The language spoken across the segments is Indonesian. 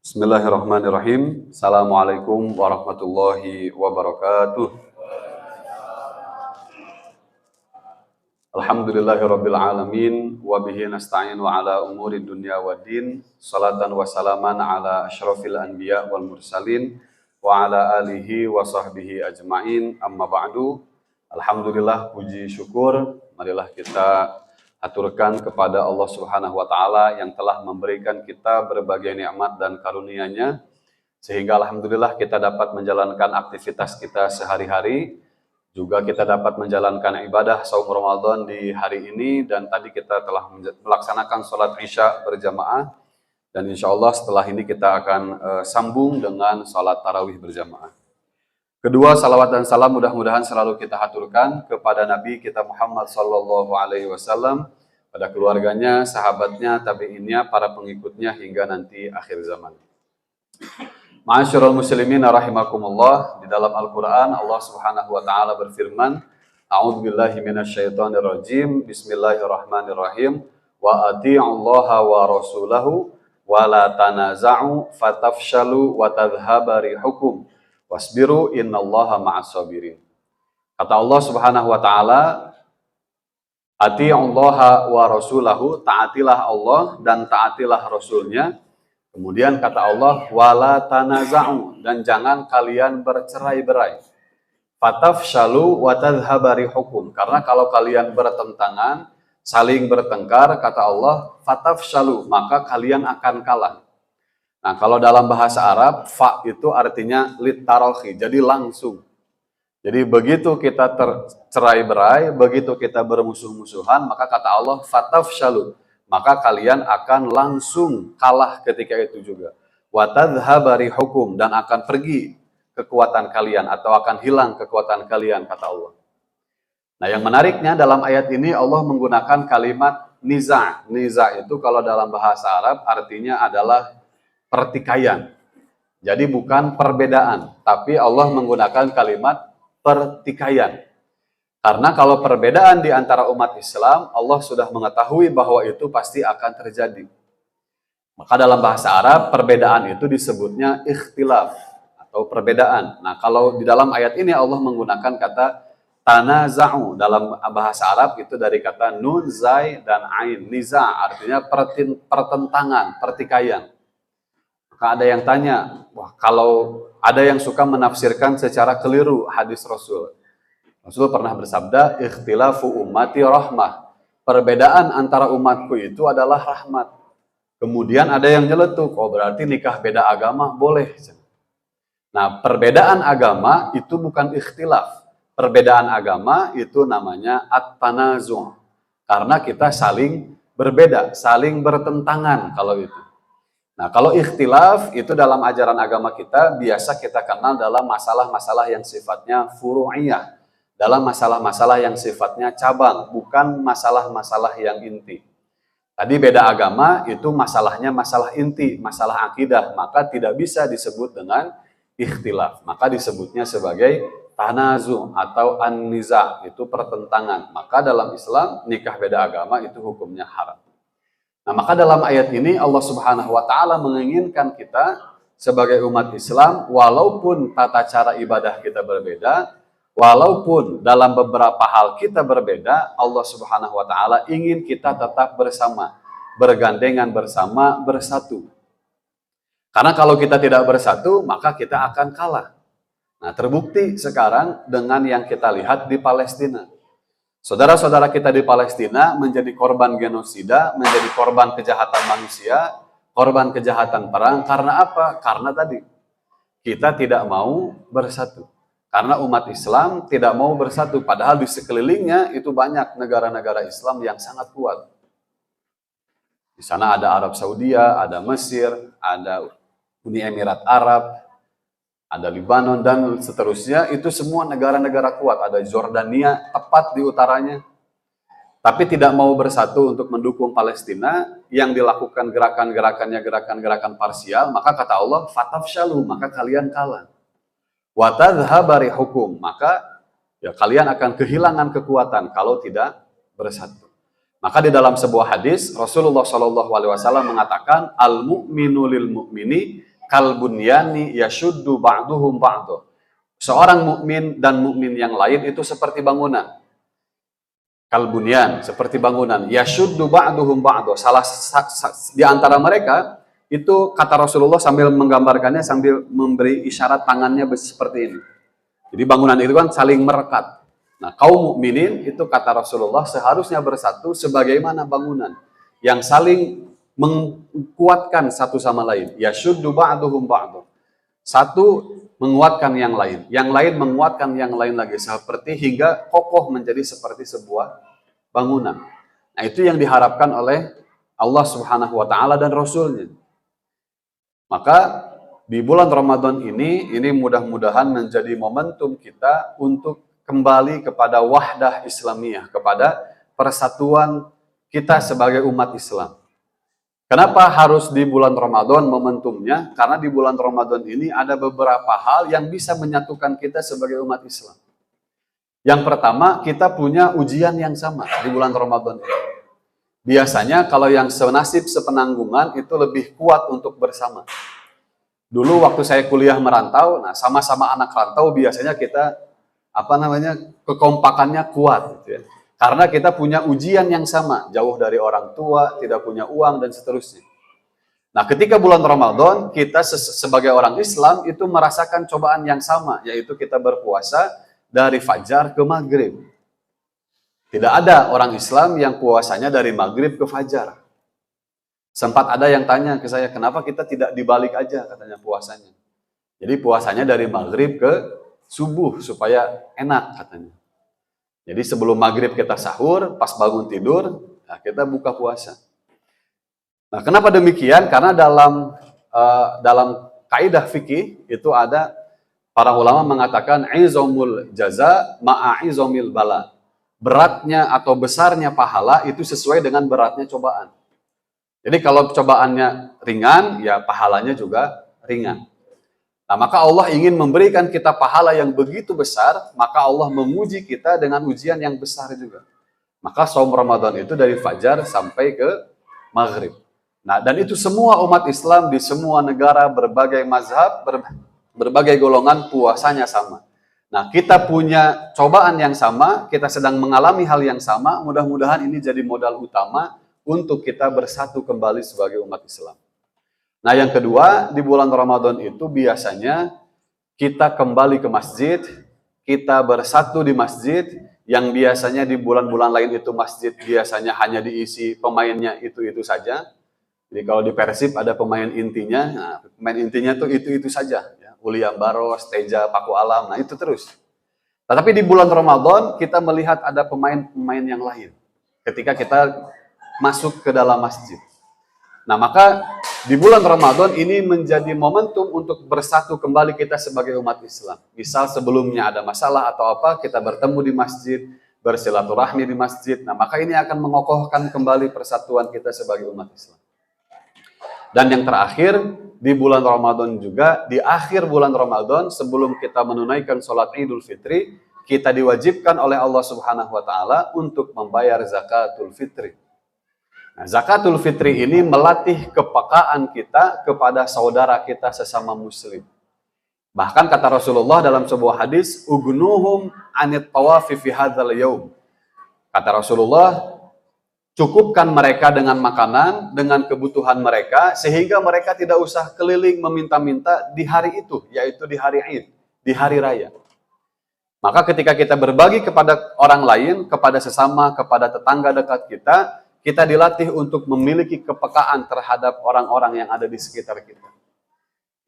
Bismillahirrahmanirrahim. Assalamualaikum warahmatullahi wabarakatuh. Alhamdulillahirabbil alamin wa bihi nasta'in wa ala umuri dunya waddin. Salatan wa salaman ala asyrafil anbiya wal mursalin wa ala alihi wa sahbihi ajmain. Amma ba'du. Alhamdulillah, puji syukur marilah kita aturkan kepada Allah Subhanahu wa taala yang telah memberikan kita berbagai nikmat dan karunia-Nya sehingga alhamdulillah kita dapat menjalankan aktivitas kita sehari-hari, juga kita dapat menjalankan ibadah saum Ramadan di hari ini, dan tadi kita telah melaksanakan sholat Isya berjamaah, dan insya Allah setelah ini kita akan sambung dengan sholat tarawih berjamaah. Kedua, salawat dan salam mudah-mudahan selalu kita haturkan kepada Nabi kita Muhammad sallallahu alaihi wasallam, pada keluarganya, sahabatnya, tabi'innya, para pengikutnya hingga nanti akhir zaman. Ma'asyiral muslimin rahimakumullah, di dalam Al-Qur'an Allah Subhanahu wa taala berfirman, A'udzubillahi minasyaitonir rajim. Bismillahirrahmanirrahim. Wa ati'ullaha wa rasulahu wa la tanaza'u fatafshalu wa tadhhaba rihukum wasbiru innallaha ma'as sabirin. Kata Allah Subhanahu wa taala, ati'ullaha wa rasulahu, taatilah Allah dan taatilah Rasulnya. Kemudian kata Allah, wala tanaza'u, dan jangan kalian bercerai-berai. Fatafshalu wa tadhhaba rihukum, karena kalau kalian bertentangan, saling bertengkar, kata Allah, fatafshalu, maka kalian akan kalah. Nah, kalau dalam bahasa Arab, fa itu artinya litarokhi, jadi langsung. Jadi begitu kita tercerai-berai, begitu kita bermusuh-musuhan, maka kata Allah, fatafshalu, maka kalian akan langsung kalah ketika itu juga. Wa tadhhaba rihukum, dan akan pergi kekuatan kalian, atau akan hilang kekuatan kalian, kata Allah. Nah, yang menariknya dalam ayat ini Allah menggunakan kalimat niza'. Niza' itu kalau dalam bahasa Arab artinya adalah pertikaian. Jadi bukan perbedaan, tapi Allah menggunakan kalimat pertikaian. Karena kalau perbedaan di antara umat Islam, Allah sudah mengetahui bahwa itu pasti akan terjadi. Maka dalam bahasa Arab, perbedaan itu disebutnya ikhtilaf atau perbedaan. Nah, kalau di dalam ayat ini Allah menggunakan kata tanaza'u. Dalam bahasa Arab itu dari kata nun, zai, dan ain. Niza' artinya pertentangan, pertikaian. Maka ada yang tanya, wah, kalau ada yang suka menafsirkan secara keliru hadis Rasul. Rasul pernah bersabda, ikhtilafu ummati rahmah. Perbedaan antara umatku itu adalah rahmat. Kemudian ada yang nyeletuk, oh berarti nikah beda agama boleh. Nah, perbedaan agama itu bukan ikhtilaf. Perbedaan agama itu namanya at-tanazu'. Karena kita saling berbeda, saling bertentangan kalau itu. Nah, kalau ikhtilaf itu dalam ajaran agama kita biasa kita kenal dalam masalah-masalah yang sifatnya furu'iyah, dalam masalah-masalah yang sifatnya cabang, bukan masalah-masalah yang inti. Tadi beda agama itu masalahnya masalah inti, masalah akidah, maka tidak bisa disebut dengan ikhtilaf, maka disebutnya sebagai tanazu atau an-niza', itu pertentangan. Maka dalam Islam nikah beda agama itu hukumnya haram. Nah, maka dalam ayat ini Allah Subhanahu wa taala menginginkan kita sebagai umat Islam, walaupun tata cara ibadah kita berbeda, walaupun dalam beberapa hal kita berbeda, Allah Subhanahu wa taala ingin kita tetap bersama, bergandengan bersama, bersatu. Karena kalau kita tidak bersatu, maka kita akan kalah. Nah, terbukti sekarang dengan yang kita lihat di Palestina. Saudara-saudara kita di Palestina menjadi korban genosida, menjadi korban kejahatan manusia, korban kejahatan perang. Karena apa? Karena tadi kita tidak mau bersatu. Karena umat Islam tidak mau bersatu. Padahal di sekelilingnya itu banyak negara-negara Islam yang sangat kuat. Di sana ada Arab Saudi, ada Mesir, ada Uni Emirat Arab, ada Libanon, dan seterusnya. Itu semua negara-negara kuat. Ada Jordania tepat di utaranya. Tapi tidak mau bersatu untuk mendukung Palestina, yang dilakukan gerakan-gerakannya gerakan-gerakan parsial, maka kata Allah, fatafshalu, maka kalian kalah. Wa tadhhaba rihukum, maka ya kalian akan kehilangan kekuatan kalau tidak bersatu. Maka di dalam sebuah hadis Rasulullah SAW mengatakan, al-mu'minu lil mu'mini kalbunyani yashuddu ba'duhum ba'du. Seorang mukmin dan mukmin yang lain itu seperti bangunan. Kalbunyan, seperti bangunan. Yashuddu ba'duhum ba'du. Di antara mereka itu kata Rasulullah sambil menggambarkannya, sambil memberi isyarat tangannya seperti ini. Jadi bangunan itu kan saling merekat. Nah, kaum mukminin itu kata Rasulullah seharusnya bersatu sebagaimana bangunan yang saling menguatkan satu sama lain. Yashuddu ba'duhum ba'du. Satu menguatkan yang lain menguatkan yang lain lagi, seperti hingga kokoh menjadi seperti sebuah bangunan. Nah, itu yang diharapkan oleh Allah Subhanahu wa taala dan Rasulnya. Maka di bulan Ramadan ini mudah-mudahan menjadi momentum kita untuk kembali kepada wahdah Islamiyah, kepada persatuan kita sebagai umat Islam. Kenapa harus di bulan Ramadan momentumnya? Karena di bulan Ramadan ini ada beberapa hal yang bisa menyatukan kita sebagai umat Islam. Yang pertama, kita punya ujian yang sama di bulan Ramadan ini. Biasanya kalau yang senasib sepenanggungan itu lebih kuat untuk bersama. Dulu waktu saya kuliah merantau, nah sama-sama anak rantau biasanya kita kekompakannya kuat gitu ya. Karena kita punya ujian yang sama, jauh dari orang tua, tidak punya uang, dan seterusnya. Nah, ketika bulan Ramadan, kita sebagai orang Islam itu merasakan cobaan yang sama, yaitu kita berpuasa dari fajar ke maghrib. Tidak ada orang Islam yang puasanya dari maghrib ke fajar. Sempat ada yang tanya ke saya, kenapa kita tidak dibalik aja katanya puasanya. Jadi puasanya dari maghrib ke subuh, supaya enak katanya. Jadi sebelum maghrib kita sahur, pas bangun tidur, nah kita buka puasa. Nah, kenapa demikian? Karena dalam kaidah fikih itu ada para ulama mengatakan izamul jaza ma'izamil bala. Beratnya atau besarnya pahala itu sesuai dengan beratnya cobaan. Jadi kalau cobaannya ringan, ya pahalanya juga ringan. Nah, maka Allah ingin memberikan kita pahala yang begitu besar, maka Allah menguji kita dengan ujian yang besar juga. Maka saum Ramadan itu dari fajar sampai ke maghrib. Nah, dan itu semua umat Islam di semua negara, berbagai mazhab, berbagai golongan puasanya sama. Nah, kita punya cobaan yang sama, kita sedang mengalami hal yang sama, mudah-mudahan ini jadi modal utama untuk kita bersatu kembali sebagai umat Islam. Nah, yang kedua, di bulan Ramadan itu biasanya kita kembali ke masjid, kita bersatu di masjid, yang biasanya di bulan-bulan lain itu masjid biasanya hanya diisi pemainnya itu-itu saja. Jadi kalau di Persib ada pemain intinya, nah, pemain intinya tuh itu-itu saja. Ya. Uliam Baros, Teja, Paku Alam, nah itu terus. Tetapi di bulan Ramadan kita melihat ada pemain-pemain yang lain ketika kita masuk ke dalam masjid. Nah, maka di bulan Ramadan ini menjadi momentum untuk bersatu kembali kita sebagai umat Islam. Misal sebelumnya ada masalah atau apa, kita bertemu di masjid, bersilaturahmi di masjid. Nah, maka ini akan mengokohkan kembali persatuan kita sebagai umat Islam. Dan yang terakhir, di bulan Ramadan juga, di akhir bulan Ramadan, sebelum kita menunaikan sholat Idul Fitri, kita diwajibkan oleh Allah Subhanahu wa Ta'ala untuk membayar zakatul fitri. Nah, zakatul fitri ini melatih kepekaan kita kepada saudara kita sesama muslim. Bahkan kata Rasulullah dalam sebuah hadis, ugnuhum anit tawafi fi hadzal yaum. Kata Rasulullah, cukupkan mereka dengan makanan, dengan kebutuhan mereka, sehingga mereka tidak usah keliling meminta-minta di hari itu, yaitu di hari Id, di hari raya. Maka ketika kita berbagi kepada orang lain, kepada sesama, kepada tetangga dekat kita dilatih untuk memiliki kepekaan terhadap orang-orang yang ada di sekitar kita.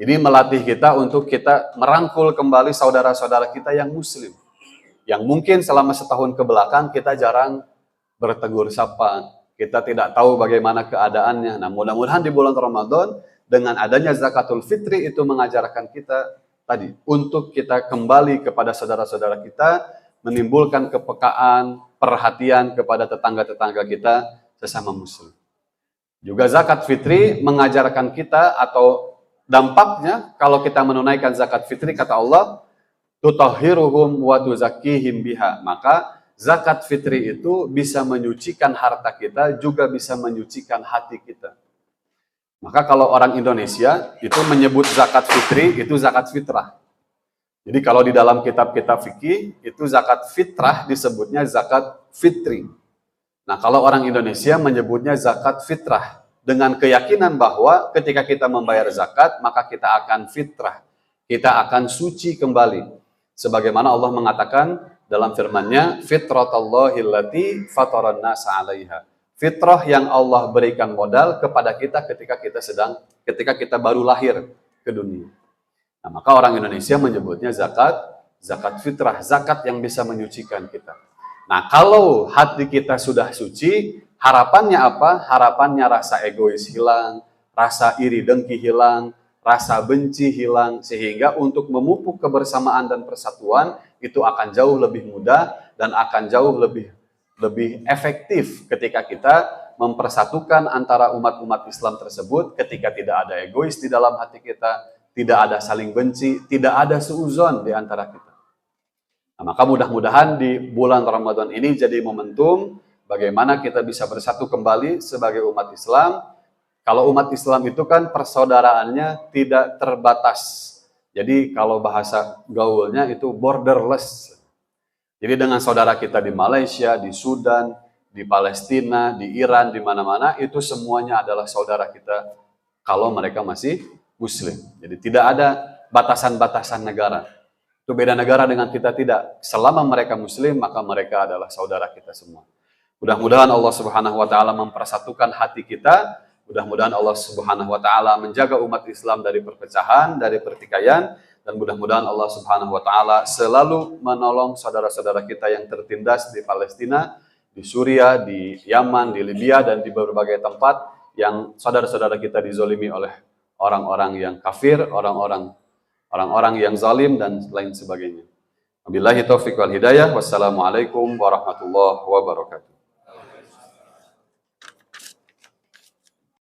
Ini melatih kita untuk kita merangkul kembali saudara-saudara kita yang muslim. Yang mungkin selama setahun kebelakang kita jarang bertegur sapa, kita tidak tahu bagaimana keadaannya. Nah, mudah-mudahan di bulan Ramadan dengan adanya zakatul fitri itu mengajarkan kita tadi untuk kita kembali kepada saudara-saudara kita, menimbulkan kepekaan, perhatian kepada tetangga-tetangga kita sesama muslim. Juga zakat fitri mengajarkan kita atau dampaknya kalau kita menunaikan zakat fitri, kata Allah, tutahhiruhum wa tuzakkihim biha. Maka zakat fitri itu bisa menyucikan harta kita, juga bisa menyucikan hati kita. Maka kalau orang Indonesia itu menyebut zakat fitri itu zakat fitrah. Jadi kalau di dalam kitab-kitab fikih itu zakat fitrah disebutnya zakat fitri. Nah, kalau orang Indonesia menyebutnya zakat fitrah dengan keyakinan bahwa ketika kita membayar zakat maka kita akan fitrah. Kita akan suci kembali. Sebagaimana Allah mengatakan dalam firman-Nya, fitratallahi allati fataran nasa 'alaiha. Fitrah yang Allah berikan modal kepada kita ketika kita baru lahir ke dunia. Nah, maka orang Indonesia menyebutnya zakat fitrah, zakat yang bisa menyucikan kita. Nah, kalau hati kita sudah suci, harapannya apa? Harapannya rasa egois hilang, rasa iri dengki hilang, rasa benci hilang, sehingga untuk memupuk kebersamaan dan persatuan itu akan jauh lebih mudah dan akan jauh lebih efektif ketika kita mempersatukan antara umat-umat Islam tersebut ketika tidak ada egois di dalam hati kita, tidak ada saling benci, tidak ada suuzon di antara kita. Nah, maka mudah-mudahan di bulan Ramadan ini jadi momentum bagaimana kita bisa bersatu kembali sebagai umat Islam. Kalau umat Islam itu kan persaudaraannya tidak terbatas. Jadi kalau bahasa gaulnya itu borderless. Jadi dengan saudara kita di Malaysia, di Sudan, di Palestina, di Iran, di mana-mana, itu semuanya adalah saudara kita kalau mereka masih Muslim. Jadi tidak ada batasan-batasan negara. Itu beda negara dengan kita tidak. Selama mereka Muslim, maka mereka adalah saudara kita semua. Mudah-mudahan Allah Subhanahu wa taala mempersatukan hati kita. Mudah-mudahan Allah Subhanahu wa taala menjaga umat Islam dari perpecahan, dari pertikaian, dan mudah-mudahan Allah Subhanahu wa taala selalu menolong saudara-saudara kita yang tertindas di Palestina, di Suriah, di Yaman, di Libya, dan di berbagai tempat yang saudara-saudara kita dizolimi oleh orang-orang yang kafir, orang-orang yang zalim dan lain sebagainya. Wabillahi taufiq wal hidayah. Wassalamualaikum warahmatullahi wabarakatuh.